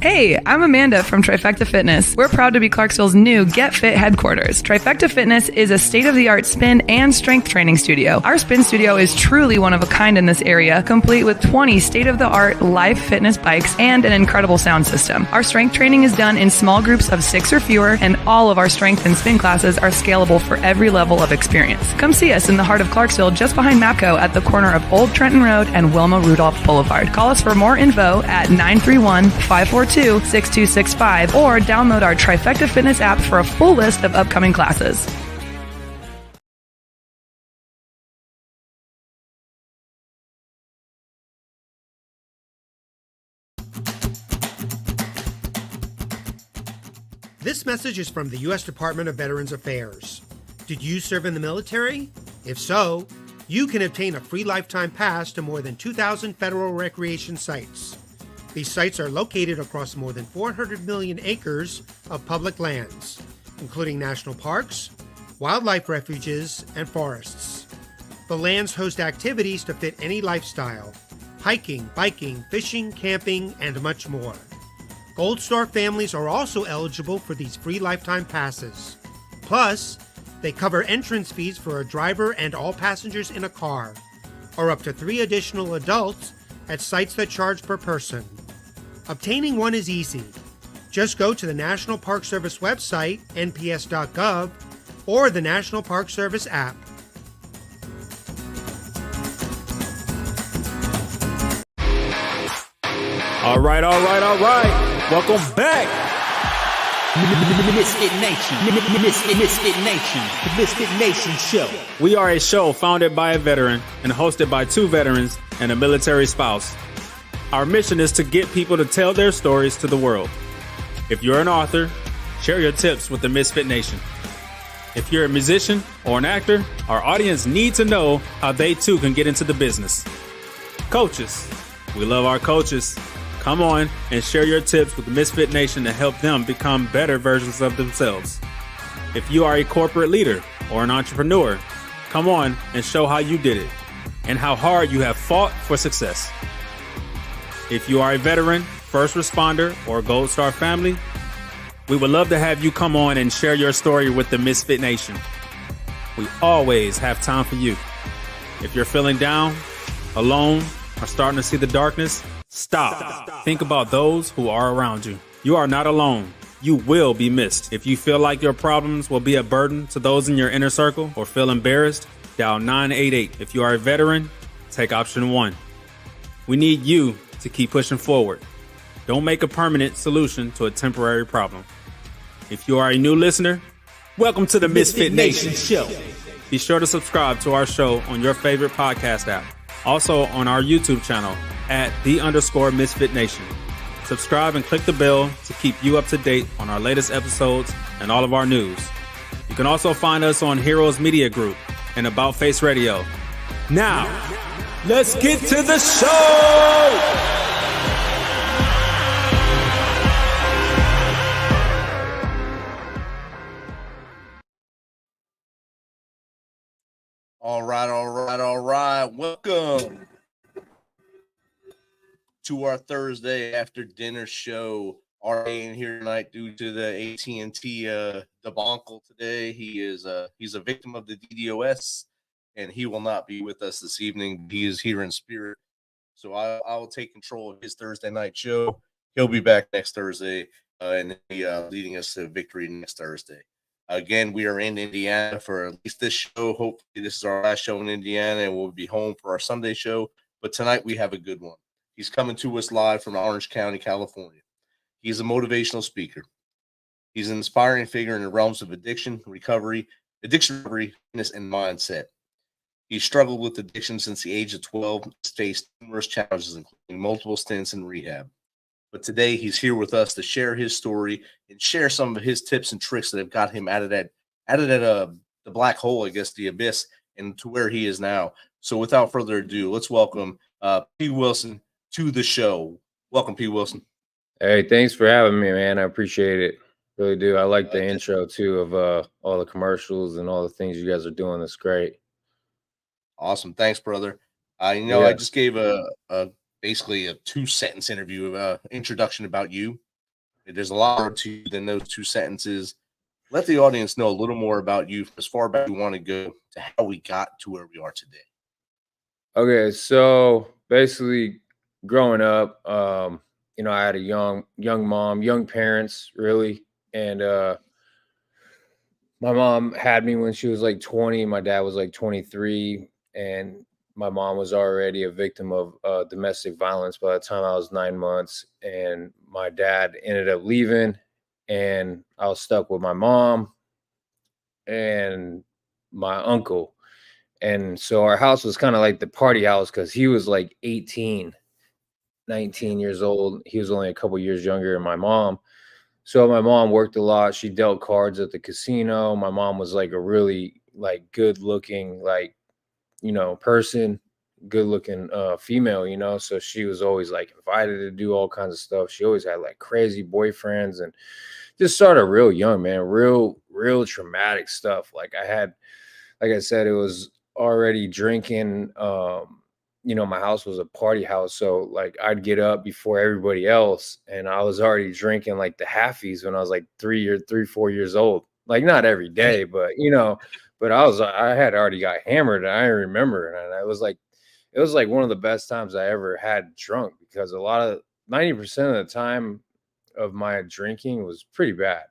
Hey, I'm Amanda from Trifecta Fitness. We're proud to be Clarksville's new Get Fit headquarters. Trifecta Fitness is a state-of-the-art spin and strength training studio. Our spin studio is truly one of a kind in this area, complete with 20 state-of-the-art live fitness bikes and an incredible sound system. Our strength training is done in small groups of 6 or fewer, and all of our strength and spin classes are scalable for every level of experience. Come see us in the heart of Clarksville, just behind MAPCO at the corner of Old Trenton Road and Wilma Rudolph Boulevard. Call us for more info at 931-542-6265 or download our Trifecta Fitness app for a full list of upcoming classes. This message is from the U.S. Department of Veterans Affairs. Did you serve in the military? If so, you can obtain a free lifetime pass to more than 2,000 federal recreation sites. These sites are located across more than 400 million acres of public lands, including national parks, wildlife refuges, and forests. The lands host activities to fit any lifestyle: hiking, biking, fishing, camping, and much more. Gold Star families are also eligible for these free lifetime passes. Plus, they cover entrance fees for a driver and all passengers in a car, or up to 3 additional adults at sites that charge per person. Obtaining one is easy. Just go to the National Park Service website, nps.gov, or the National Park Service app. All right. Welcome back. Misfit Nation. Misfit Nation. The Misfit Nation Show. We are a show founded by a veteran and hosted by 2 veterans and a military spouse. Our mission is to get people to tell their stories to the world. If you're an author, share your tips with the Misfit Nation. If you're a musician or an actor, our audience needs to know how they too can get into the business. Coaches, we love our coaches. Come on and share your tips with the Misfit Nation to help them become better versions of themselves. If you are a corporate leader or an entrepreneur, come on and show how you did it and how hard you have fought for success. If you are a veteran, first responder, or Gold Star family, we would love to have you come on and share your story with the Misfit Nation. We always have time for you. If you're feeling down, alone, or starting to see the darkness, stop. Think about those who are around you. You are not alone. You will be missed. If you feel like your problems will be a burden to those in your inner circle or feel embarrassed, dial 988. If you are a veteran, take option 1. We need you to keep pushing forward. Don't make a permanent solution to a temporary problem. If you are a new listener, welcome to the Misfit Nation Show. Be sure to subscribe to our show on your favorite podcast app. Also on our YouTube channel at @the_Misfit Nation. Subscribe and click the bell to keep you up to date on our latest episodes and all of our news. You can also find us on Heroes Media Group and About Face Radio. Now, let's get to the show! All right. Welcome to our Thursday after dinner show. RA in here tonight due to the AT&T debacle today. He's a victim of the DDoS, and he will not be with us this evening. He is here in spirit, so I will take control of his Thursday night show. He'll be back next Thursday and leading us to victory next Thursday. Again, we are in Indiana for at least this show. Hopefully, this is our last show in Indiana, and we'll be home for our Sunday show. But tonight, we have a good one. He's coming to us live from Orange County, California. He's a motivational speaker. He's an inspiring figure in the realms of addiction recovery, fitness, and mindset. He's struggled with addiction since the age of 12, faced numerous challenges, including multiple stints in rehab. But today he's here with us to share his story and share some of his tips and tricks that have got him out of the black hole, I guess, the abyss, and to where he is now. So without further ado, let's welcome P. Wilson to the show. Welcome, P. Wilson. Hey, thanks for having me, man. I appreciate it. Really do. I like the intro too of all the commercials and all the things you guys are doing. That's great. Awesome. Thanks, brother. I just gave basically a 2-sentence interview, introduction about you. There's a lot more to you than those two sentences. Let the audience know a little more about you, as far back you want to go to how we got to where we are today. Okay, so basically growing up, I had a young mom, young parents really. And my mom had me when she was like 20, my dad was like 23, and my mom was already a victim of domestic violence by the time I was 9 months. And my dad ended up leaving, and I was stuck with my mom and my uncle. And so our house was kind of like the party house because he was like 18, 19 years old. He was only a couple years younger than my mom. So my mom worked a lot. She dealt cards at the casino. My mom was like a really like good looking, like, person, good looking female. So she was always like invited to do all kinds of stuff. She always had like crazy boyfriends and just started real young, man, real traumatic stuff. Like I said, it was already drinking. My house was a party house. So like I'd get up before everybody else, and I was already drinking like the halfies when I was like 4 years old. Like not every day, but but I had already got hammered, and I remember, and it was like one of the best times I ever had drunk, because 90% of the time of my drinking was pretty bad.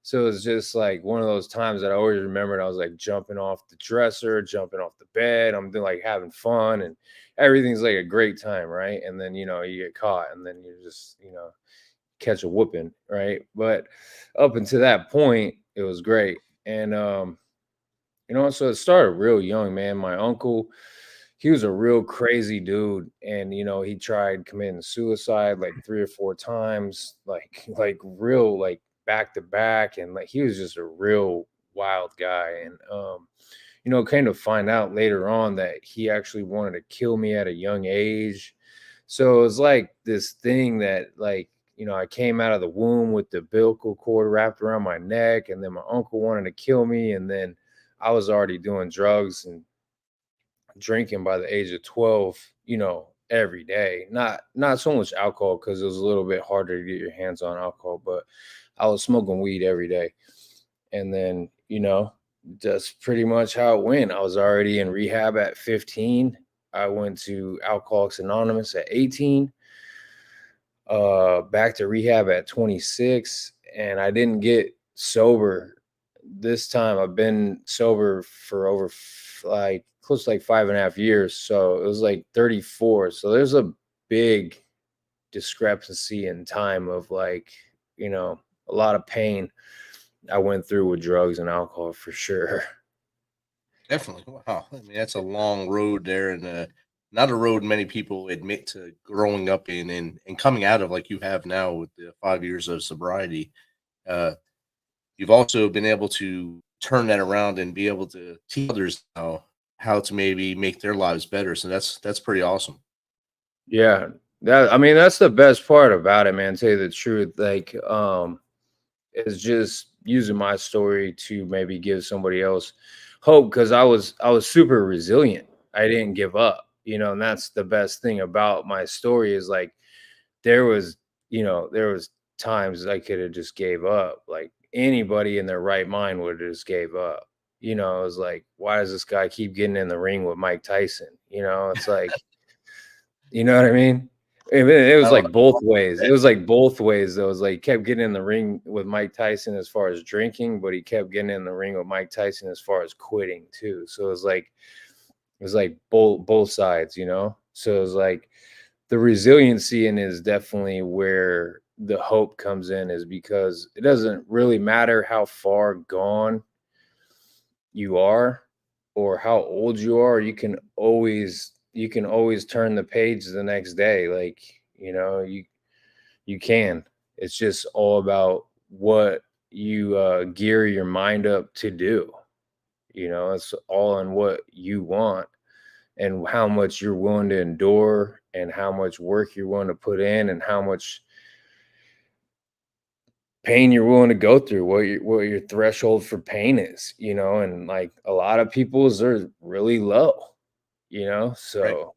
So it's just like one of those times that I always remembered. I was like jumping off the dresser, jumping off the bed. I'm doing like having fun, and everything's like a great time, right? And then, you get caught, and then you just, catch a whooping, right? But up until that point, it was great. And, so it started real young, man. My uncle, he was a real crazy dude. And, he tried committing suicide like 3 or 4 times, like real, like back to back. And like, he was just a real wild guy. And, came to find out later on that he actually wanted to kill me at a young age. So it was like this thing that like, I came out of the womb with the umbilical cord wrapped around my neck, and then my uncle wanted to kill me. And then I was already doing drugs and drinking by the age of 12, every day. Not so much alcohol, because it was a little bit harder to get your hands on alcohol, but I was smoking weed every day. And then, that's pretty much how it went. I was already in rehab at 15. I went to Alcoholics Anonymous at 18, back to rehab at 26, and I didn't get sober this time. I've been sober for over like close to like 5.5 years. So it was like 34. So there's a big discrepancy in time of like, a lot of pain I went through with drugs and alcohol for sure. Definitely. Wow. I mean, that's a long road there, and not a road many people admit to growing up in and coming out of, like you have now with the 5 years of sobriety. Uh, you've also been able to turn that around and be able to teach others how to maybe make their lives better. So that's pretty awesome. Yeah. That's the best part about it, man. To tell you the truth, like, is just using my story to maybe give somebody else hope, because I was super resilient. I didn't give up, and that's the best thing about my story is like there was times I could have just gave up. Like anybody in their right mind would have just gave up. It was like, why does this guy keep getting in the ring with Mike Tyson? It's like, you know what I mean? It was like both ways. It was like both ways. Though. It was like he kept getting in the ring with Mike Tyson as far as drinking, but he kept getting in the ring with Mike Tyson as far as quitting too. So it was like both sides, So it was like the resiliency in is definitely where the hope comes in, is because it doesn't really matter how far gone you are or how old you are. You can always turn the page the next day. Like, you can. It's just all about what you gear your mind up to do. It's all on what you want and how much you're willing to endure and how much work you're willing to put in and how much pain you're willing to go through, what your threshold for pain is, and like a lot of people's are really low, so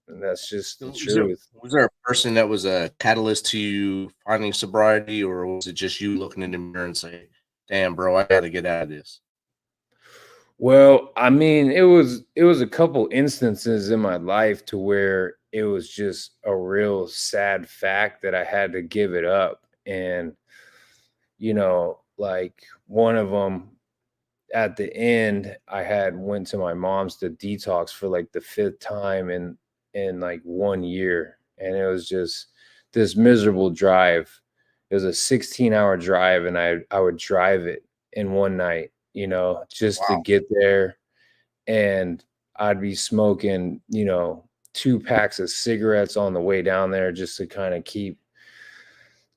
Right. And that's just the So truth. was there a person that was a catalyst to you finding sobriety, or was it just you looking in the mirror and say, "Damn, bro, I got to get out of this"? Well, I mean, it was a couple instances in my life to where it was just a real sad fact that I had to give it up. And, like one of them at the end, I had went to my mom's to detox for like the fifth time in like 1 year. And it was just this miserable drive. It was a 16-hour drive, and I would drive it in one night, just to Wow. get there. And I'd be smoking, 2 packs of cigarettes on the way down there just to kind of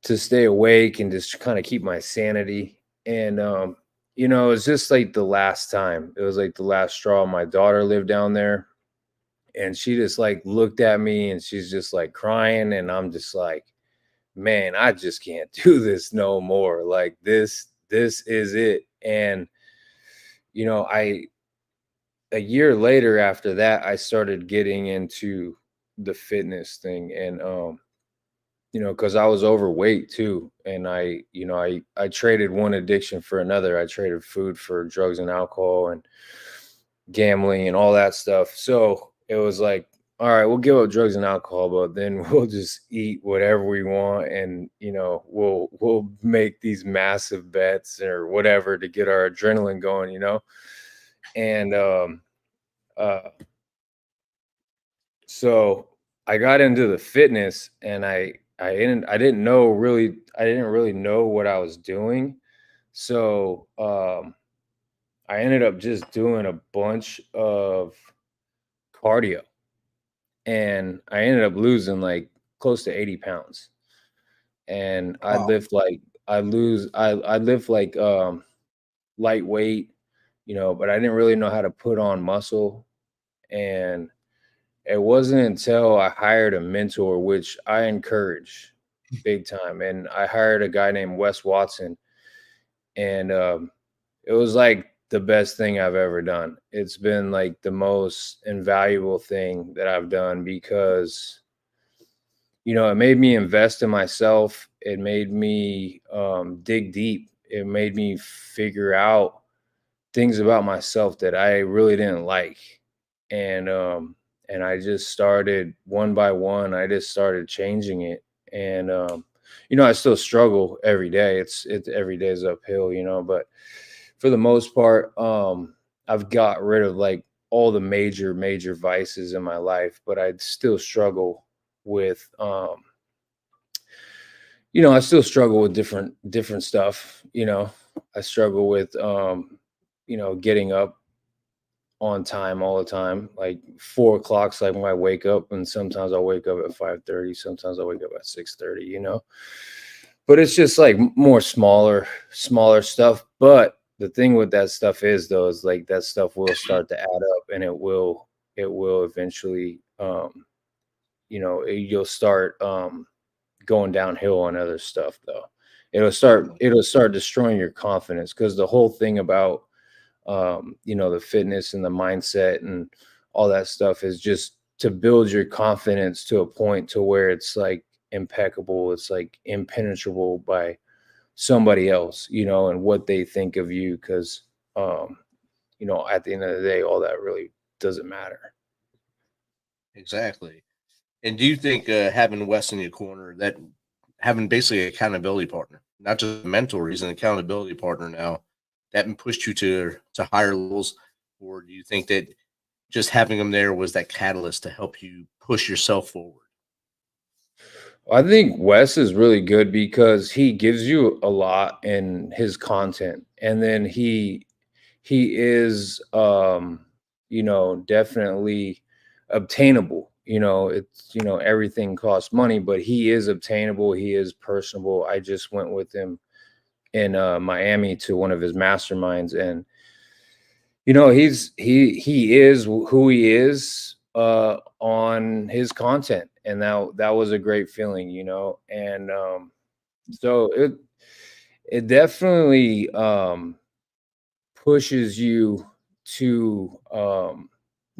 to stay awake and just kind of keep my sanity. And, it was just like the last time. It was like the last straw. My daughter lived down there, and she just like looked at me, and she's just like crying. And I'm just like, man, I just can't do this no more. Like this is it. And, I a year later after that, I started getting into the fitness thing. And because I was overweight too. And I traded one addiction for another. I traded food for drugs and alcohol and gambling and all that stuff. So it was like, all right, we'll give up drugs and alcohol, but then we'll just eat whatever we want. And we'll make these massive bets or whatever to get our adrenaline going. And uh so I got into the fitness, and I didn't really know what I was doing. So I ended up just doing a bunch of cardio, and I ended up losing like close to 80 pounds. And Wow. I lift like lightweight, but I didn't really know how to put on muscle. And it wasn't until I hired a mentor, which I encourage big time. And I hired a guy named Wes Watson. And it was like the best thing I've ever done. It's been like the most invaluable thing that I've done because, it made me invest in myself. It made me dig deep. It made me figure out things about myself that I really didn't like. And I just started one by one. I just started changing it. And I still struggle every day. It's every day is uphill, but for the most part, I've got rid of like all the major vices in my life, but I still struggle with I still struggle with different stuff. I struggle with getting up on time all the time. Like 4 o'clock's like when I wake up, and sometimes I'll wake up at 5:30, sometimes I'll wake up at 6:30, But it's just like more smaller stuff. But the thing with that stuff is though, is like that stuff will start to add up, and it will eventually you'll start going downhill on other stuff though. It'll start destroying your confidence, because the whole thing about the fitness and the mindset and all that stuff is just to build your confidence to a point to where it's like impeccable. It's like impenetrable by somebody else, and what they think of you. Because at the end of the day, all that really doesn't matter. Exactly. And do you think having Wes in your corner, that having basically an accountability partner, not just a mentor, he's an accountability partner now, that pushed you to higher levels, or do you think that just having him there was that catalyst to help you push yourself forward? I think Wes is really good because he gives you a lot in his content. And then he is definitely obtainable. Everything costs money, but he is obtainable. He is personable. I just went with him in Miami to one of his masterminds, and he is who he is on his content, and that was a great feeling. And so it definitely pushes you to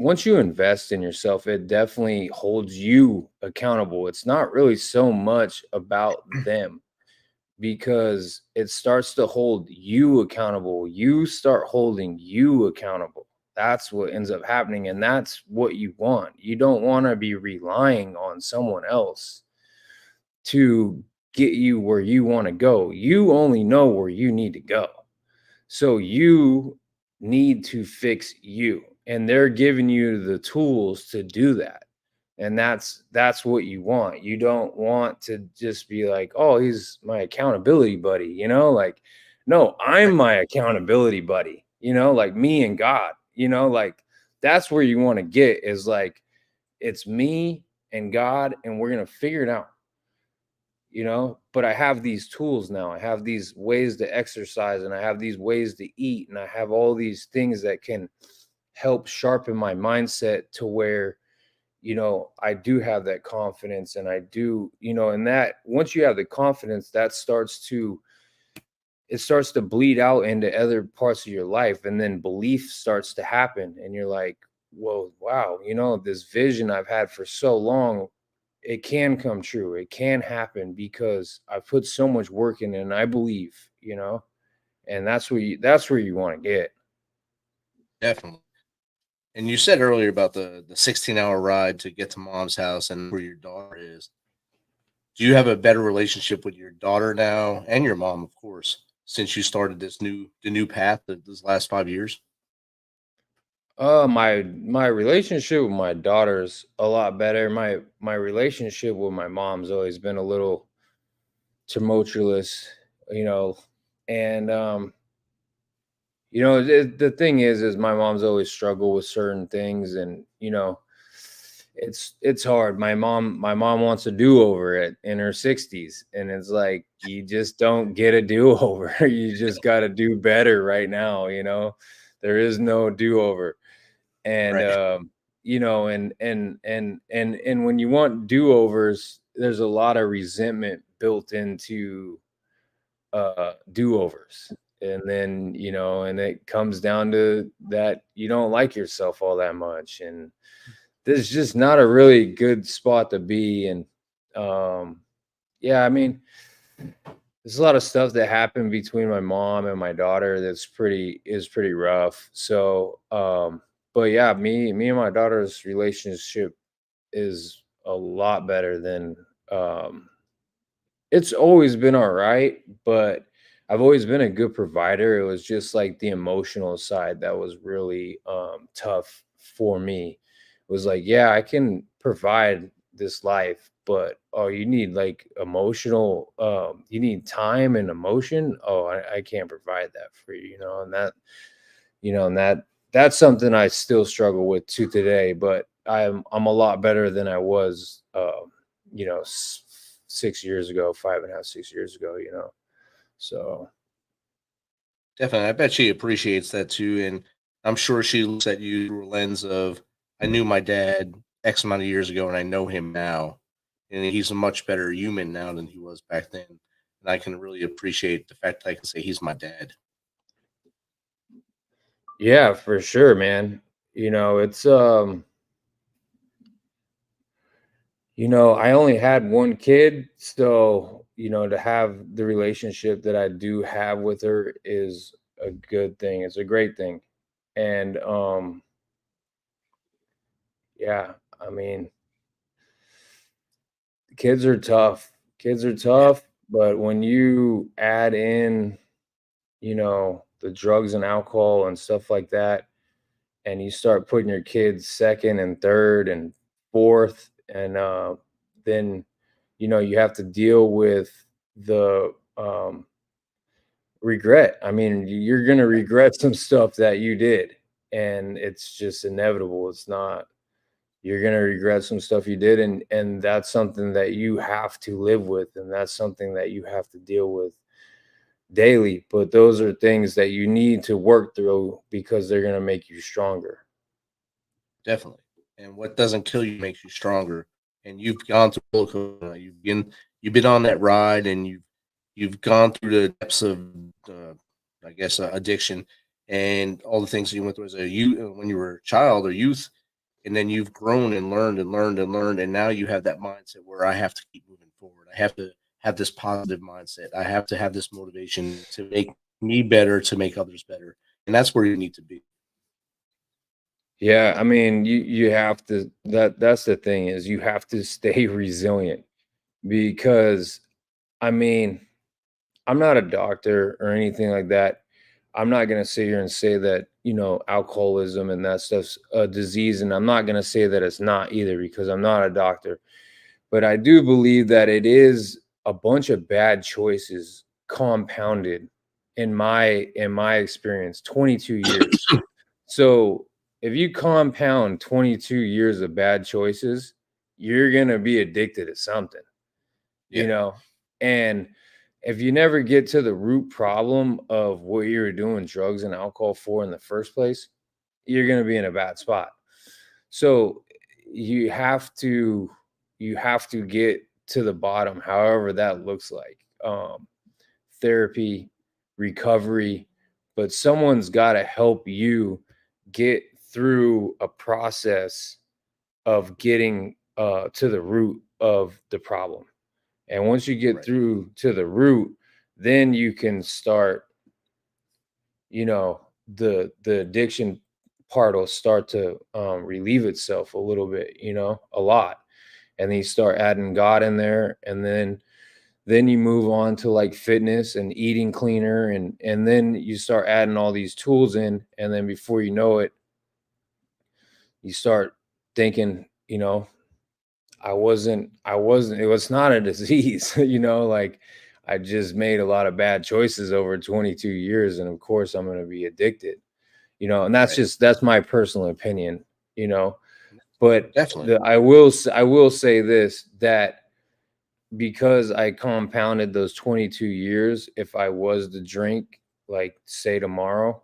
once you invest in yourself, it definitely holds you accountable. It's not really so much about them, because it starts to hold you accountable. You start holding you accountable. That's what ends up happening. And that's what you want. You don't want to be relying on someone else to get you where you want to go. You only know where you need to go. So you need to fix you. And they're giving you the tools to do that. And that's what you want. You don't want to just be like, oh, he's my accountability buddy, like, no, I'm my accountability buddy, like me and God, like that's where you want to get, is like, it's me and God, and we're going to figure it out, but I have these tools now. I have these ways to exercise, and I have these ways to eat, and I have all these things that can help sharpen my mindset to where, I do have that confidence, and I do, and that once you have the confidence, it starts to bleed out into other parts of your life. And then belief starts to happen. And you're like, whoa, wow, this vision I've had for so long, it can come true. It can happen because I've put so much work in it, and I believe, and that's where you want to get. Definitely. And you said earlier about the 16-hour ride to get to mom's house and where your daughter is. Do you have a better relationship with your daughter now, and your mom, of course, since you started the new path this last 5 years? My relationship with my daughter's a lot better. My relationship with my mom's always been a little tumultuous, and the thing is my mom's always struggled with certain things, and it's hard. My mom wants a do-over in her 60s, and it's like, you just don't get a do-over. You just got to do better right now. There is no do-over. And Right. And when you want do-overs, there's a lot of resentment built into do-overs. And then, and it comes down to that you don't like yourself all that much. And this is just not a really good spot to be. And yeah, I mean, there's a lot of stuff that happened between my mom and my daughter that's pretty rough. So but yeah, me and my daughter's relationship is a lot better than it's always been all right, but I've always been a good provider. It was just like the emotional side that was really tough for me. It was like, yeah, I can provide this life, but oh, you need like emotional, you need time and emotion. Oh, I can't provide that for you, and that, and that's something I still struggle with to today, but I'm a lot better than I was, 6 years ago, 5.5, 6 years ago, so. Definitely. I bet she appreciates that too. And I'm sure she looks at you through a lens of, I knew my dad X amount of years ago, and I know him now. And he's a much better human now than he was back then. And I can really appreciate the fact that I can say he's my dad. Yeah, for sure, man. It's I only had one kid, so to have the relationship that I do have with her is a good thing. It's a great thing. And yeah, I mean, kids are tough. Kids are Yeah. tough, but when you add in, the drugs and alcohol and stuff like that, and you start putting your kids second and third and fourth, and then you have to deal with the regret. I mean, you're going to regret some stuff that you did, and it's just inevitable. It's not, you're going to regret some stuff you did, and that's something that you have to live with, and that's something that you have to deal with daily. But those are things that you need to work through, because they're going to make you stronger. Definitely. And what doesn't kill you makes you stronger. And you've gone through roller coaster. You've been on that ride, and you've gone through the depths of I guess addiction and all the things that you went through as a youth, when you were a child or youth. And then you've grown and learned and learned and learned. And now you have that mindset where I have to keep moving forward. I have to have this positive mindset. I have to have this motivation to make me better, to make others better. And that's where you need to be. Yeah, I mean, you have to, that's the thing, is you have to stay resilient, because I mean, I'm not a doctor or anything like that. I'm not going to sit here and say that, alcoholism and that stuff's a disease. And I'm not going to say that it's not either, because I'm not a doctor. But I do believe that it is a bunch of bad choices compounded in my experience, 22 years. So if you compound 22 years of bad choices, you're going to be addicted to something, Yeah. and if you never get to the root problem of what you were doing drugs and alcohol for in the first place, you're going to be in a bad spot. So you have to get to the bottom, however that looks like. Therapy, recovery, but someone's got to help you get through a process of getting to the root of the problem. And once you get through to the root, then you can start, the addiction part will start to relieve itself a little bit, a lot. And then you start adding God in there, and then you move on to like fitness and eating cleaner, and then you start adding all these tools in, and then before you know it, you start thinking, it was not a disease, like I just made a lot of bad choices over 22 years. And of course I'm going to be addicted, and that's my personal opinion, but Definitely. I will say this, that because I compounded those 22 years, if I was to drink, like say tomorrow,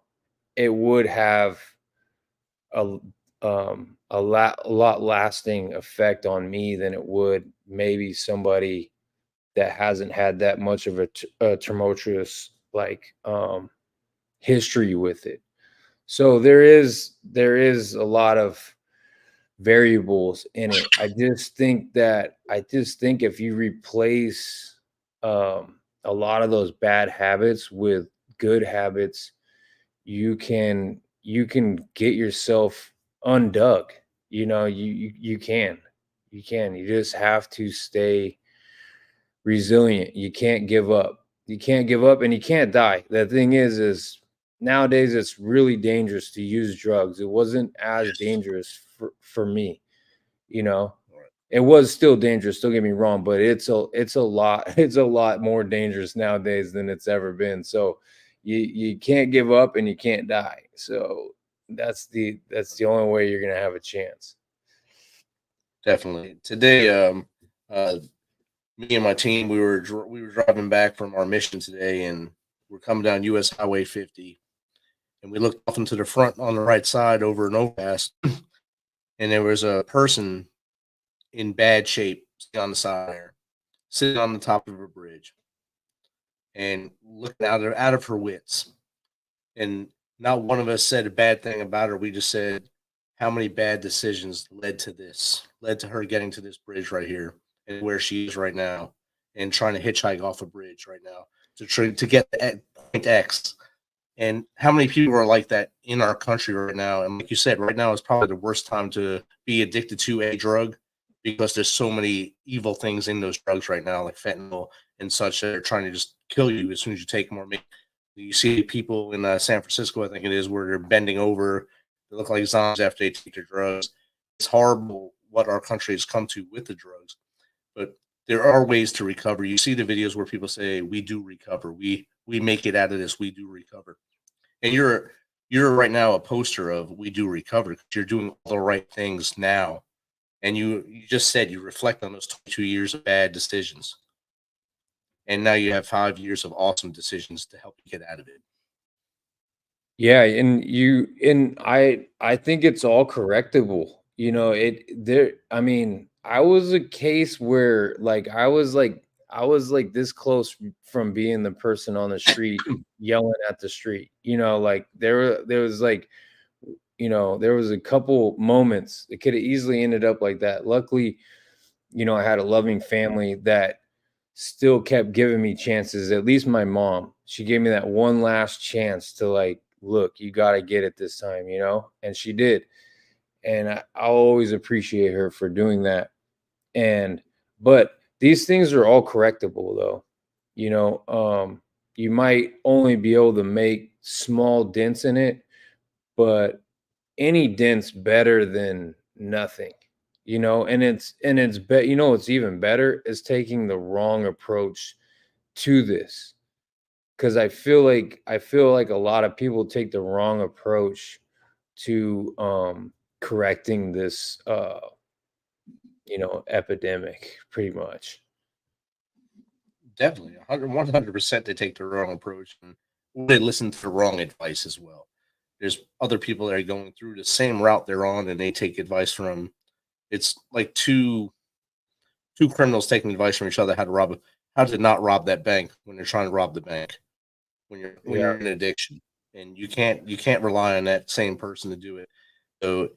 it would have a lot lasting effect on me than it would maybe somebody that hasn't had that much of a tumultuous history with it. So there is a lot of variables in it. I just think if you replace a lot of those bad habits with good habits, you can get yourself undug. You can. You just have to stay resilient. You can't give up. And you can't die. The thing is nowadays it's really dangerous to use drugs. It wasn't as dangerous for me, It was still dangerous, don't get me wrong, but it's a lot more dangerous nowadays than it's ever been. So you can't give up and you can't die. So that's the only way you're gonna have a chance. Definitely. Today, me and my team, we were driving back from our mission today, and we're coming down US Highway 50, and we looked off into the front on the right side over an overpass, and there was a person in bad shape sitting on the side there, sitting on the top of a bridge, and looking out of her wits. And not one of us said a bad thing about her. We just said how many bad decisions led to her getting to this bridge right here and where she is right now, and trying to hitchhike off a bridge right now to get at point X. And how many people are like that in our country right now? And like you said, right now is probably the worst time to be addicted to a drug, because there's so many evil things in those drugs right now, like fentanyl and such, that are trying to just kill you as soon as you take more. You see people in San Francisco, I think it is, where they're bending over. They look like zombies after they take their drugs. It's horrible what our country has come to with the drugs, but there are ways to recover. You see the videos where people say, "We do recover. We make it out of this. We do recover." And you're right now a poster of "we do recover," because you're doing all the right things now. And you just said you reflect on those 22 years of bad decisions, and now you have 5 years of awesome decisions to help you get out of it. Yeah, and I think it's all correctable. I mean, I was a case where I was like this close from being the person on the street yelling at the street. Like there was like there was a couple moments it could have easily ended up like that. Luckily, I had a loving family that still kept giving me chances. At least my mom, she gave me that one last chance to like, look, you got to get it this time, and she did. And I'll always appreciate her for doing that. But these things are all correctable though. You might only be able to make small dents in it, but any dent's better than nothing, and what's even better is taking the wrong approach to this. Because I feel like a lot of people take the wrong approach to correcting this epidemic pretty much. Definitely, 100% they take the wrong approach, and they listen to the wrong advice as well. There's other people that are going through the same route they're on, and they take advice from. It's like two criminals taking advice from each other how to not rob that bank when they're trying to rob the bank. When you're in addiction, and you can't rely on that same person to do it. So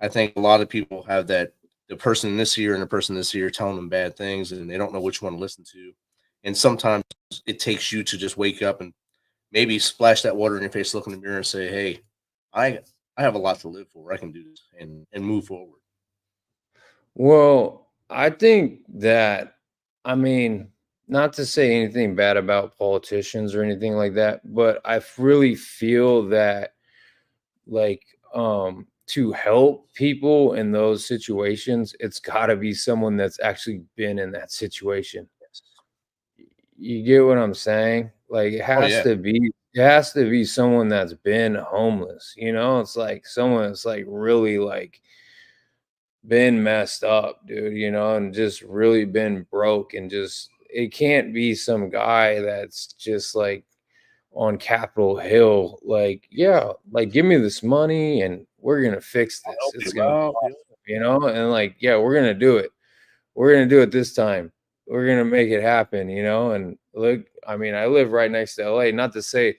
I think a lot of people have that the person this year and the person this year telling them bad things, and they don't know which one to listen to. And sometimes it takes you to just wake up and maybe splash that water in your face, look in the mirror, and say, "Hey, I I have a lot to live for. I can do this and move forward." Well, I think that, I mean, not to say anything bad about politicians or anything like that, but really feel that, like, to help people in those situations, it's got to be someone that's actually been in that situation. You get what I'm saying? Like, Oh yeah, it has to be someone that's been homeless. It's like someone that's like really like been messed up, dude, and just really been broke, and just it can't be some guy that's just like on Capitol Hill, like, yeah, like give me this money and we're gonna fix I'll this. help It's you gonna be out. awesome, and like, yeah, we're gonna do it. We're gonna do it this time. We're gonna make it happen, and look, I mean, I live right next to LA. Not to say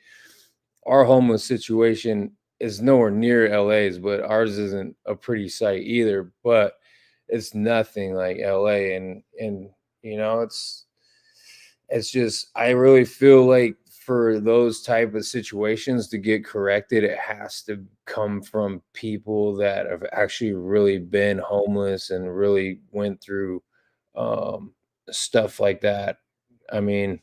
our homeless situation is nowhere near LA's, but ours isn't a pretty sight either. But it's nothing like LA, and it's just, I really feel like for those type of situations to get corrected, it has to come from people that have actually really been homeless and really went through um, stuff like that. I mean,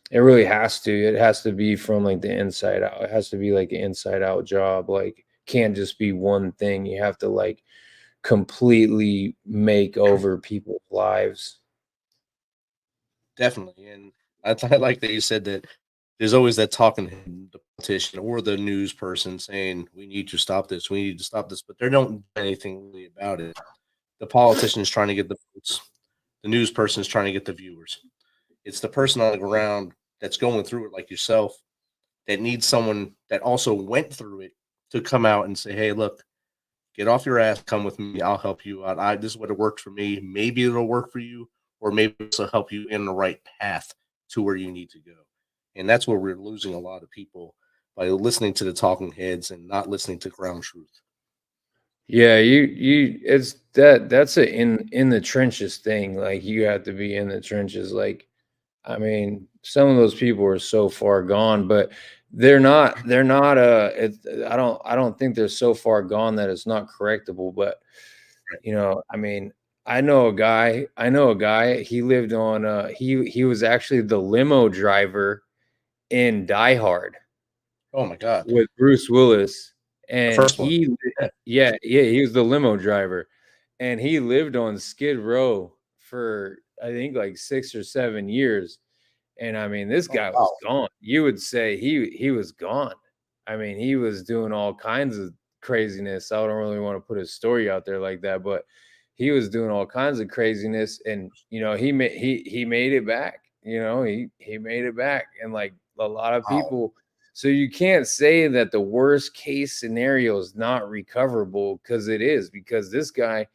it really has to. It has to be from like the inside out. It has to be like an inside out job. Like, can't just be one thing. You have to like completely make over people's lives. Definitely, and I like that you said that there's always that talking head, the politician or the news person saying we need to stop this, we need to stop this, but they don't do anything really about it. The politician is trying to get the votes. The news person is trying to get the viewers. It's the person on the ground that's going through it, like yourself, that needs someone that also went through it to come out and say, "Hey, look, get off your ass, come with me. I'll help you out. This is what it worked for me. Maybe it'll work for you, or maybe it'll help you in the right path to where you need to go." And that's where we're losing a lot of people by listening to the talking heads and not listening to ground truth. Yeah, it's that's a in the trenches thing. Like, you have to be in the trenches. Like, I mean, some of those people are so far gone, but they're not I don't think they're so far gone that it's not correctable. But I mean, I know a guy, he lived on he was actually the limo driver in Die Hard Oh my God. with Bruce Willis. The And first one. Yeah. yeah, he was the limo driver, and he lived on Skid Row for, I think, like 6 or 7 years. And I mean, this Oh, guy was wow. gone. You would say he was gone. I mean, he was doing all kinds of craziness. I don't really want to put his story out there like that, but he was doing all kinds of craziness, and he made it back. He made it back, and like a lot of Wow. people. So you can't say that the worst case scenario is not recoverable, because it is, because this guy,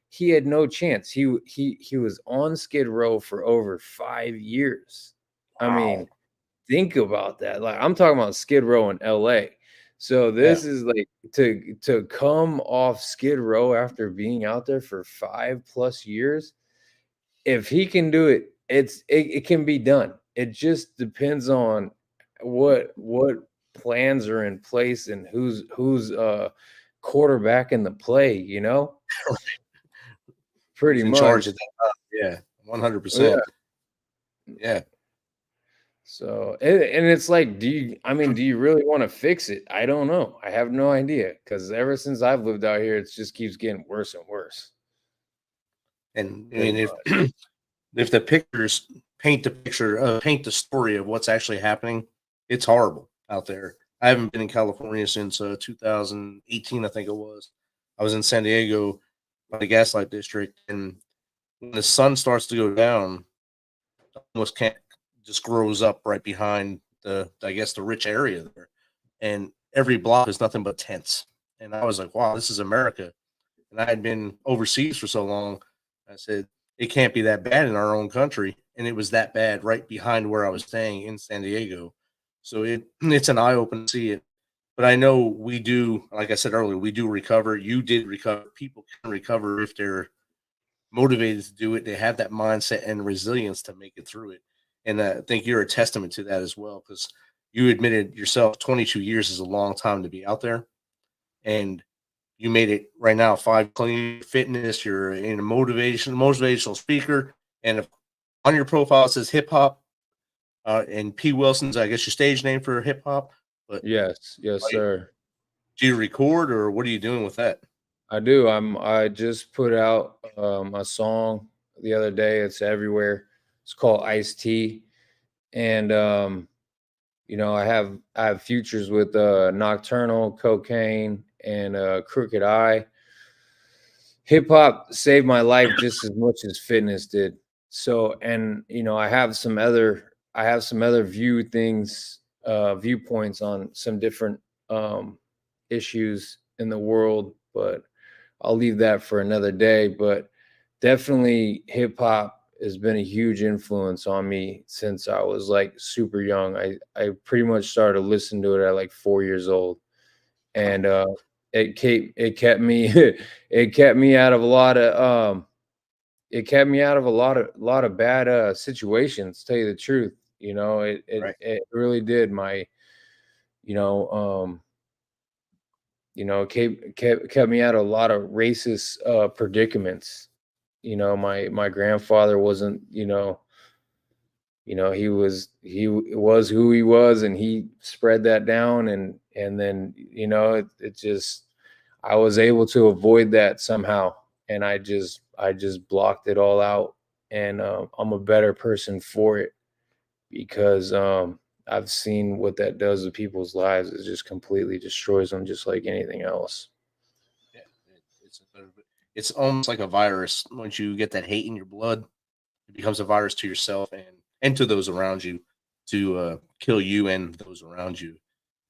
he had no chance. He was on Skid Row for over 5 years. I Wow. mean, think about that. Like, I'm talking about Skid Row in LA. So this is like to come off Skid Row after being out there for 5+ years. If he can do it, it can be done. It just depends on what plans are in place and who's quarterback in the play, you know? Pretty Who's in much. charge of that? Yeah, Yeah. 100%. Yeah. So, and it's like, do you really want to fix it? I don't know. I have no idea, because ever since I've lived out here, it just keeps getting worse and worse. And I Pretty mean, much. if the pictures paint the story of what's actually happening, it's horrible out there. I haven't been in California since 2018, I think it was. I was in San Diego by the Gaslight District, and when the sun starts to go down, almost can't just grows up right behind I guess the rich area there, and every block is nothing but tents. And I was like, wow, this is America. And I had been overseas for so long. I said, it can't be that bad in our own country. And it was that bad right behind where I was staying in San Diego. So it's an eye opener to see it. But I know we do, like I said earlier, we do recover. You did recover. People can recover if they're motivated to do it. They have that mindset and resilience to make it through it. And I think you're a testament to that as well, because you admitted yourself 22 years is a long time to be out there. And you made it right now, 5 clean fitness. You're in a motivational speaker. And if on your profile it says hip hop, and P. Wilson's, I guess, your stage name for hip hop. But Yes, sir. do you record, or what are you doing with that? I do. I just put out a song the other day. It's everywhere. It's called Ice Tea. And I have features with Nocturnal, Cocaine, and Crooked Eye. Hip hop saved my life just as much as fitness did. So, and I have some other viewpoints on some different issues in the world, but I'll leave that for another day. But definitely hip hop has been a huge influence on me since I was like super young. I pretty much started listening to it at like 4 years old. And it kept me it kept me out of a lot of bad situations, to tell you the truth. Right. It really did. Kept me out of a lot of racist predicaments. My grandfather wasn't, he was who he was, and he spread that down, and then it just, I was able to avoid that somehow, and I just blocked it all out, and I'm a better person for it, because I've seen what that does to people's lives. It just completely destroys them, just like anything else. Yeah, it's almost like a virus. Once you get that hate in your blood, it becomes a virus to yourself and to those around you, to kill you and those around you.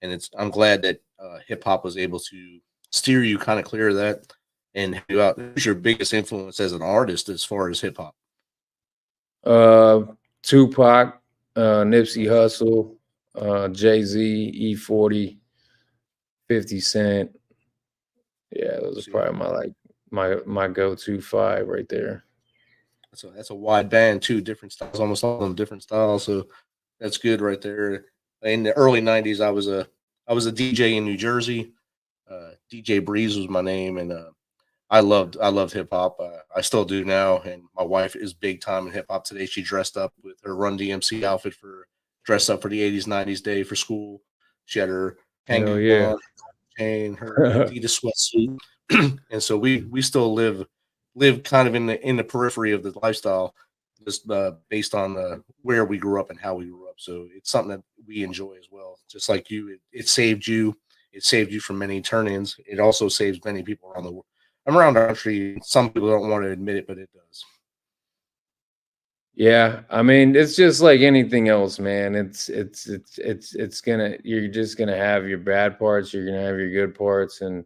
And I'm glad that hip hop was able to steer you kind of clear of that and help you out. Who's your biggest influence as an artist as far as hip hop? Tupac, Nipsey Hussle, Jay-Z, E40, 50 Cent. Yeah, those are probably my go-to 5 right there. So that's a wide band too, different styles, almost all of them different styles. So that's good right there. In the early '90s, I was a DJ in New Jersey. DJ Breeze was my name, and I loved hip hop. I still do now, and my wife is big time in hip hop today. She dressed up with her Run DMC outfit dressed up for the '80s '90s day for school. She had her Hell hanging yeah. on, chain, her Adidas sweatsuit, and so we still live kind of in the periphery of the lifestyle, just based on where we grew up and how we grew up. So it's something that we enjoy as well. Just like you, it saved you. It saved you from many turn-ins. It also saves many people around the world. Around our country. Some people don't want to admit it, but it does. Yeah, I mean, it's just like anything else, man. You're just gonna have your bad parts. You're gonna have your good parts, and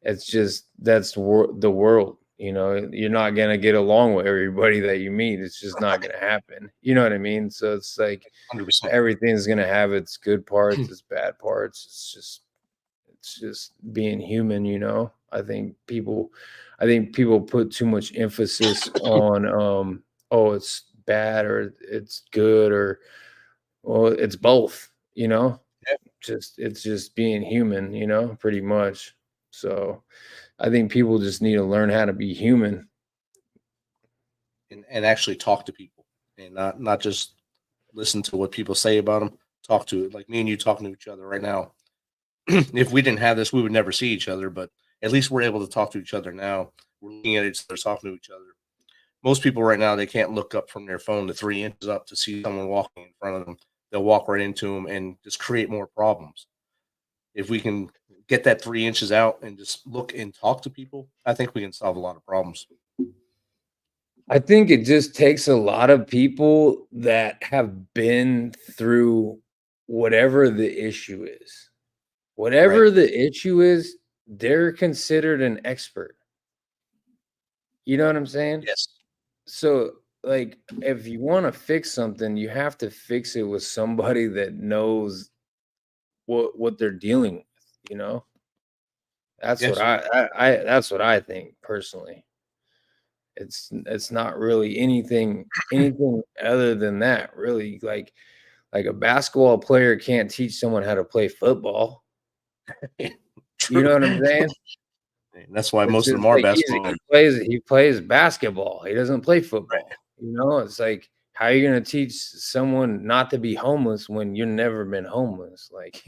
it's just, that's the world. You're not gonna get along with everybody that you meet. It's just not gonna happen. You know what I mean? So it's like 100%. everything's gonna have its good parts, its bad parts. It's just it's just being human, you know. I think people put too much emphasis on oh, it's bad or it's good, or well, it's both, you know. It's just being human, you know, pretty much. So I think people just need to learn how to be human. And actually talk to people, and not just listen to what people say about them. Talk to it, like me and you talking to each other right now. If we didn't have this, we would never see each other, but at least we're able to talk to each other now. We're looking at each other, talking to each other. Most people right now, they can't look up from their phone to 3 inches up to see someone walking in front of them. They'll walk right into them and just create more problems. If we can get that 3 inches out and just look and talk to people, I think we can solve a lot of problems. I think it just takes a lot of people that have been through whatever the issue is. Whatever Right. the issue is, they're considered an expert. You know what I'm saying? Yes. So, like, if you want to fix something, you have to fix it with somebody that knows what they're dealing with, you know? That's what Yes. that's what I think personally. It's not really anything other than that, really. Like a basketball player can't teach someone how to play football. You know True. what I'm saying? And that's why It's most of just them are like basketball. he plays basketball. He doesn't play Right. football. You know, it's like, how are you gonna teach someone not to be homeless when you've never been homeless? Like,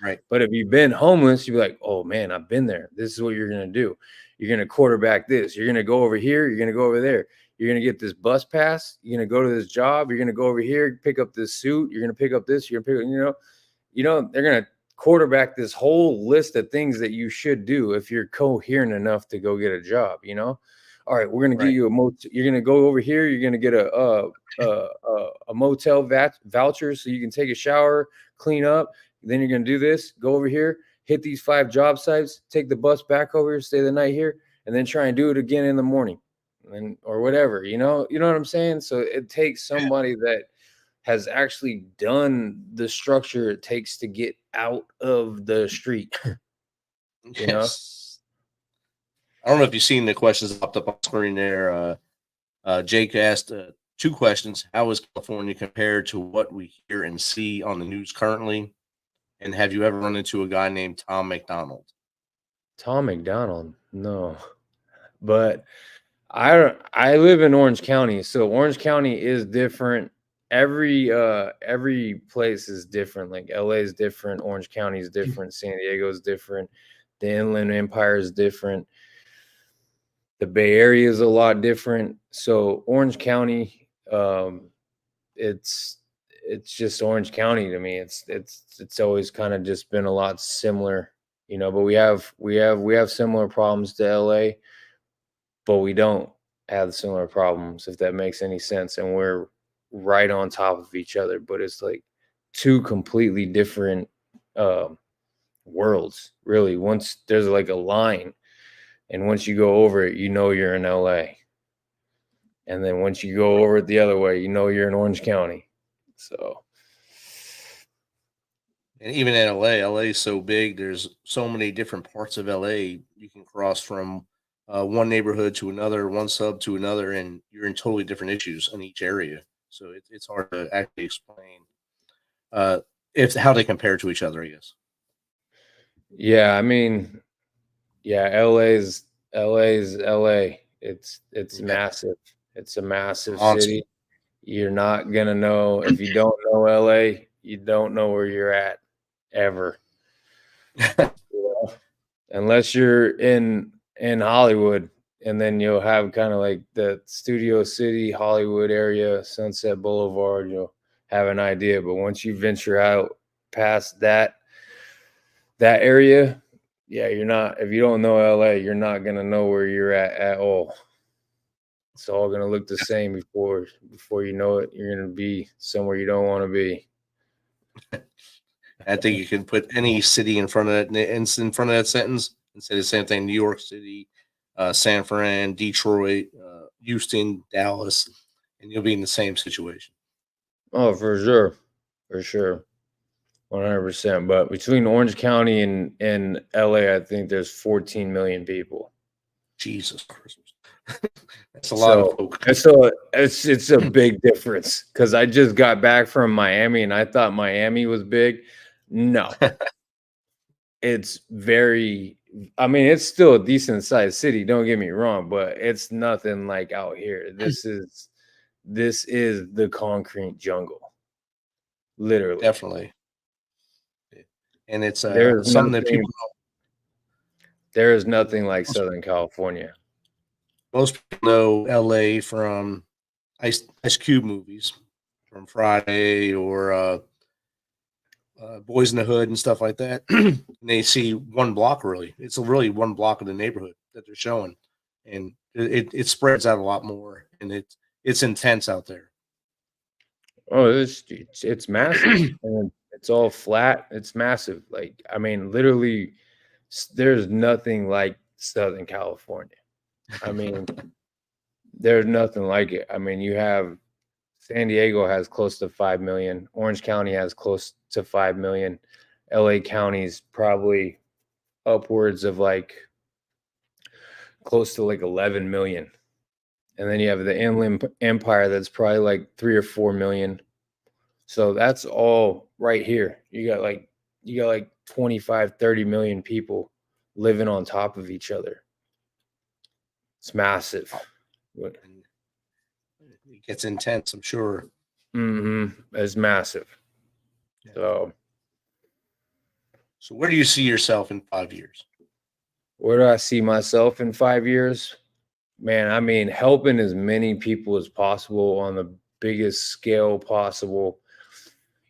Right. but if you've been homeless, you'd be like, oh man, I've been there. This is what you're gonna do. You're gonna quarterback this. You're gonna go over here. You're gonna go over there. You're gonna get this bus pass. You're gonna go to this job. You're gonna go over here, pick up this suit. You're gonna pick up this. You're gonna pick up, they're gonna quarterback this whole list of things that you should do if you're coherent enough to go get a job. All right, we're gonna give Right. you a motel. You're gonna go over here. You're gonna get a motel voucher so you can take a shower, clean up. Then you're gonna do this. Go over here, hit these 5 job sites, take the bus back over here, stay the night here, and then try and do it again in the morning, or whatever. You know what I'm saying? So it takes somebody that has actually done the structure it takes to get out of the street. You know? Yes. I don't know if you've seen the questions popped up on screen there. Jake asked 2 questions. How is California compared to what we hear and see on the news currently? And have you ever run into a guy named Tom McDonald? Tom McDonald, no. But I live in Orange County, so Orange County is different. Every place is different. Like LA is different, Orange County is different, San Diego is different, the Inland Empire is different, the Bay Area is a lot different. So Orange County, it's just Orange County to me. It's always kind of just been a lot similar, but we have similar problems to LA, but we don't have similar problems, if that makes any sense. And we're right on top of each other, but it's like 2 completely different worlds, really. Once there's like a line, and once you go over it, you're in LA. And then once you go over it the other way, you're in Orange County. So, And even in LA is so big. There's so many different parts of LA. You can cross from one neighborhood to another, one sub to another, and you're in totally different issues in each area. So it's hard to actually explain if how they compare to each other, I guess. yeah, I mean, yeah, LA's LA. It's Yeah. massive. It's a massive Monster. city. You're not gonna know, if you don't know LA, you don't know where you're at ever. Unless you're in Hollywood, and then you'll have kind of like the Studio City, Hollywood area, Sunset Boulevard, you'll have an idea. But once you venture out past that area, yeah, if you don't know LA, you're not gonna know where you're at all. It's all gonna look the same before you know it. You're gonna be somewhere you don't want to be. I think you can put any city in front of that sentence and say the same thing: New York City, San Fran, Detroit, Houston, Dallas, and you'll be in the same situation. Oh, for sure, for sure. 100%. But between Orange County and LA, I think there's 14 million people. Jesus Christmas. That's a lot of folk. It's a big difference, because I just got back from Miami and I thought Miami was big. No. It's it's still a decent sized city, don't get me wrong, but it's nothing like out here. This is the concrete jungle. Literally. Definitely. And it's There's something that people there is nothing like Southern California. Most people know LA from Ice Cube movies, from Friday or Boys in the Hood and stuff like that. And they see one block, really. It's really one block of the neighborhood that they're showing. And it spreads out a lot more, and it's intense out there. Oh, it's massive. And it's all flat. It's massive. Like, I mean, literally, there's nothing like Southern California. I mean, there's nothing like it. I mean, you have San Diego has close to 5 million. Orange County has close to 5 million. LA County's probably upwards of like close to like 11 million. And then you have the Inland Empire that's probably like 3 or 4 million. So that's all right here. You got like 25, 30 million people living on top of each other. It's massive. It gets intense, I'm sure. It's massive. Yeah. So where do you see yourself in 5 years? Where do I see myself in 5 years? Man, I mean, helping as many people as possible on the biggest scale possible.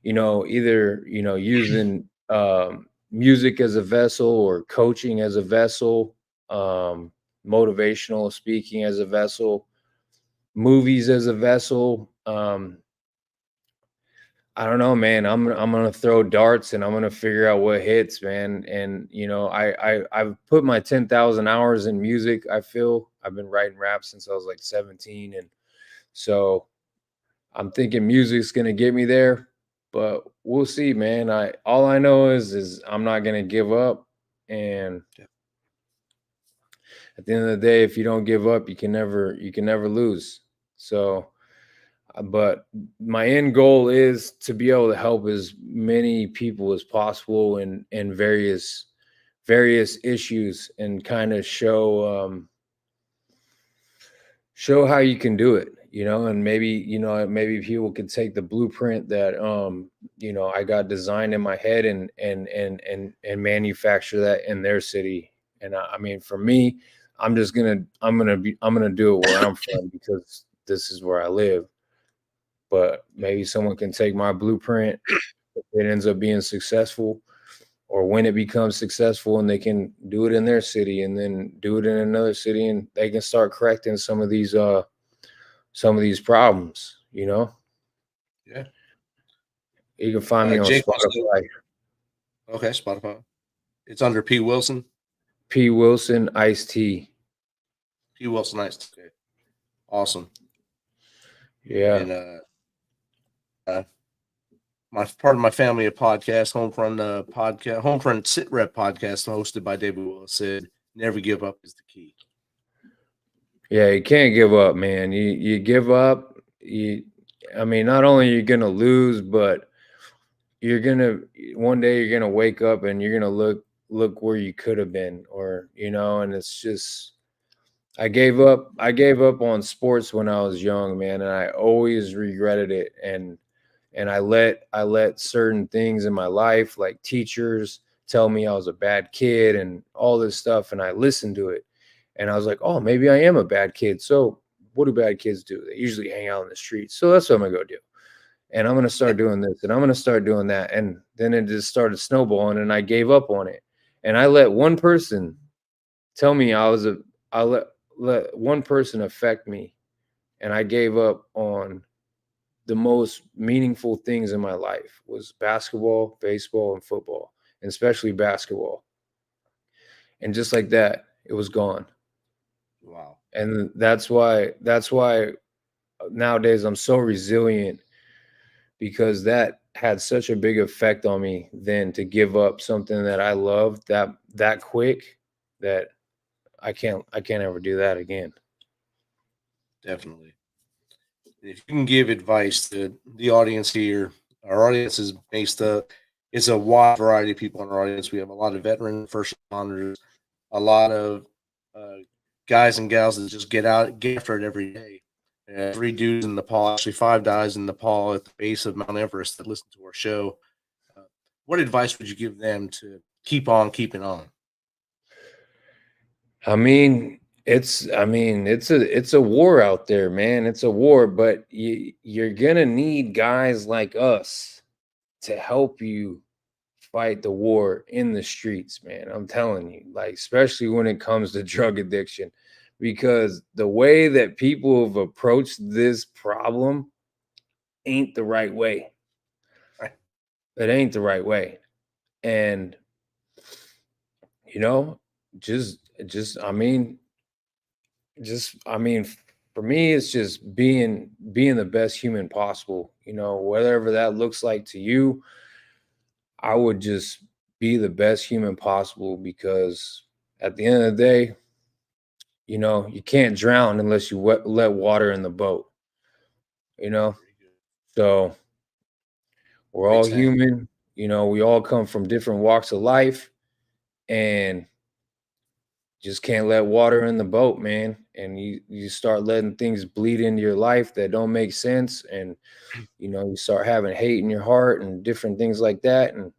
Either, using music as a vessel, or coaching as a vessel, motivational speaking as a vessel, movies as a vessel. I don't know, man. I'm gonna throw darts and I'm gonna figure out what hits, man. And I've put my 10,000 hours in music. I feel I've been writing rap since I was like 17, and so I'm thinking music's gonna get me there. But we'll see, man. All I know is I'm not gonna give up. And at the end of the day, if you don't give up, you can never lose. So, but my end goal is to be able to help as many people as possible in various issues, and kind of show how you can do it, and maybe people could take the blueprint that I got designed in my head and manufacture that in their city. And I mean, for me, I'm gonna do it where I'm from, because this is where I live. But maybe someone can take my blueprint if it ends up being successful, or when it becomes successful, and they can do it in their city and then do it in another city, and they can start correcting some of these problems, Yeah. You can find me on Spotify. Okay, Spotify. It's under P. Wilson. P. Wilson Ice-T. P. Wilson Ice-T. Okay. Awesome. Yeah. And part of my family of podcasts, Homefront Sit Rep podcast, hosted by David Willis, said, "Never give up is the key." Yeah, you can't give up, man. You give up, not only you're gonna lose, but one day you're gonna wake up and you're gonna look where you could have been, or and it's just, I gave up on sports when I was young, man, and I always regretted it. And I let certain things in my life, like teachers, tell me I was a bad kid and all this stuff, and I listened to it. And I was like, oh, maybe I am a bad kid. So what do bad kids do? They usually hang out in the streets. So that's what I'm going to go do. And I'm going to start doing this, and I'm going to start doing that. And then it just started snowballing, and I gave up on it. And I let one person tell me I let one person affect me. And I gave up on the most meaningful things in my life, was basketball, baseball, and football, and especially basketball. And just like that, it was gone. Wow. And that's why nowadays I'm so resilient, because that had such a big effect on me then to give up something that I loved that quick, that I can't ever do that again. Definitely. If you can give advice to the audience here, our audience is based up. It's a wide variety of people in our audience. We have a lot of veteran first responders, a lot of guys and gals that just get after it every day. 3 dudes in Nepal, actually 5 guys in Nepal at the base of Mount Everest that listen to our show. What advice would you give them to keep on keeping on? I mean, it's a war out there, man. It's a war, but you're gonna need guys like us to help you fight the war in the streets, man. I'm telling you, like, especially when it comes to drug addiction, because the way that people have approached this problem ain't the right way. Right. It ain't the right way. And, you know, for me, it's just being the best human possible, you know, whatever that looks like to you. I would just be the best human possible, because at the end of the day, you know, you can't drown unless you let water in the boat, you know? So we're all human, you know, we all come from different walks of life, and just can't let water in the boat, man. And you start letting things bleed into your life that don't make sense. And, you know, you start having hate in your heart and different things like that. And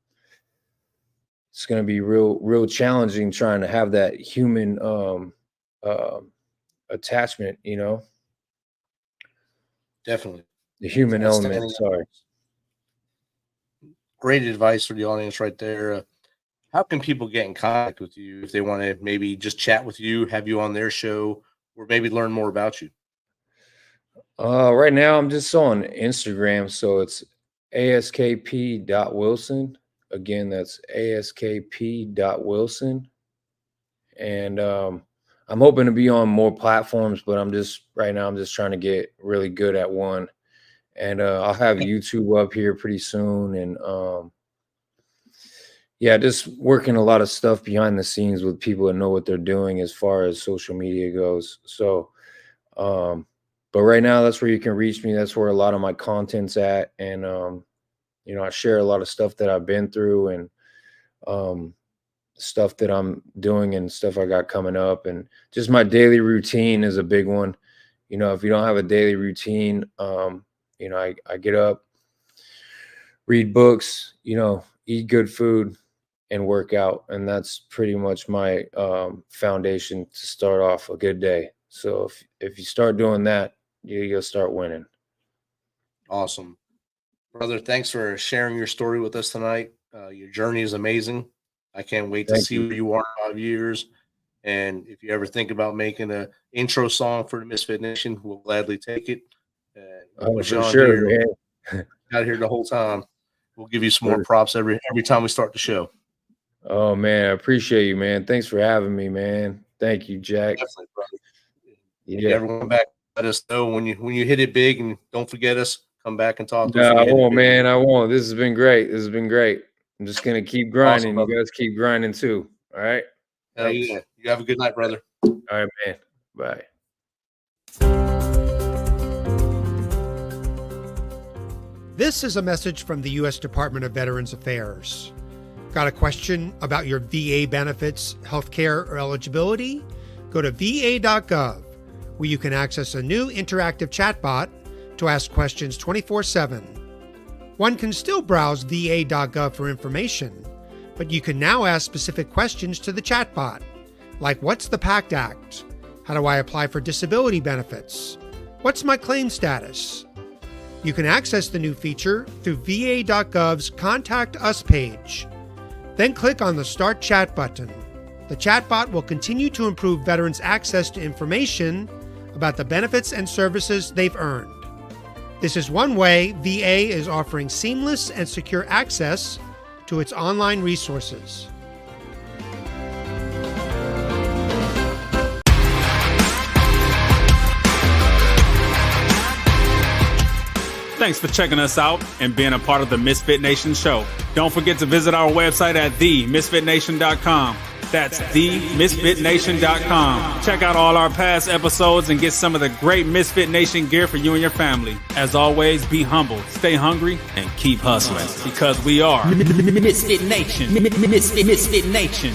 it's going to be real challenging trying to have that human attachment, you know. Definitely. The human element, sorry. Great advice for the audience right there. How can people get in contact with you if they want to maybe just chat with you, have you on their show, or maybe learn more about you? Right now I'm just on Instagram, so it's askp.wilson. Again, that's askp.wilson. And I'm hoping to be on more platforms, but right now I'm just trying to get really good at one. And I'll have YouTube up here pretty soon. And yeah, just working a lot of stuff behind the scenes with people that know what they're doing as far as social media goes. So, but right now that's where you can reach me. That's where a lot of my content's at. And, you know, I share a lot of stuff that I've been through, and stuff that I'm doing and stuff I got coming up. And just my daily routine is a big one. You know, if you don't have a daily routine, you know, I get up, read books, you know, eat good food, and work out. And that's pretty much my foundation to start off a good day. So if you start doing that, you'll start winning. Awesome. Brother, thanks for sharing your story with us tonight. Your journey is amazing. I can't wait to see where you are in 5 years. And if you ever think about making an intro song for the Misfit Nation, we'll gladly take it. For sure, man. Got here the whole time. We'll give you some more props every time we start the show. Oh man, I appreciate you, man. Thanks for having me, man. Thank you, Jack. Definitely, brother. Yeah. Everyone back, let us know when you hit it big, and don't forget us. Come back and talk to us. No, I won't, man. I won't. This has been great. I'm just gonna keep grinding. Awesome, you guys keep grinding too. All right. Yeah. You have a good night, brother. All right, man. Bye. This is a message from the U.S. Department of Veterans Affairs. Got a question about your VA benefits, healthcare, or eligibility? Go to va.gov, where you can access a new interactive chatbot to ask questions 24/7. One can still browse va.gov for information, but you can now ask specific questions to the chatbot, like what's the PACT Act? How do I apply for disability benefits? What's my claim status? You can access the new feature through va.gov's Contact Us page. Then click on the Start Chat button. The chatbot will continue to improve veterans' access to information about the benefits and services they've earned. This is one way VA is offering seamless and secure access to its online resources. Thanks for checking us out and being a part of the Misfit Nation Show. Don't forget to visit our website at themisfitnation.com. That's themisfitnation.com. Check out all our past episodes and get some of the great Misfit Nation gear for you and your family. As always, be humble, stay hungry, and keep hustling because we are Misfit Nation. Misfit Nation.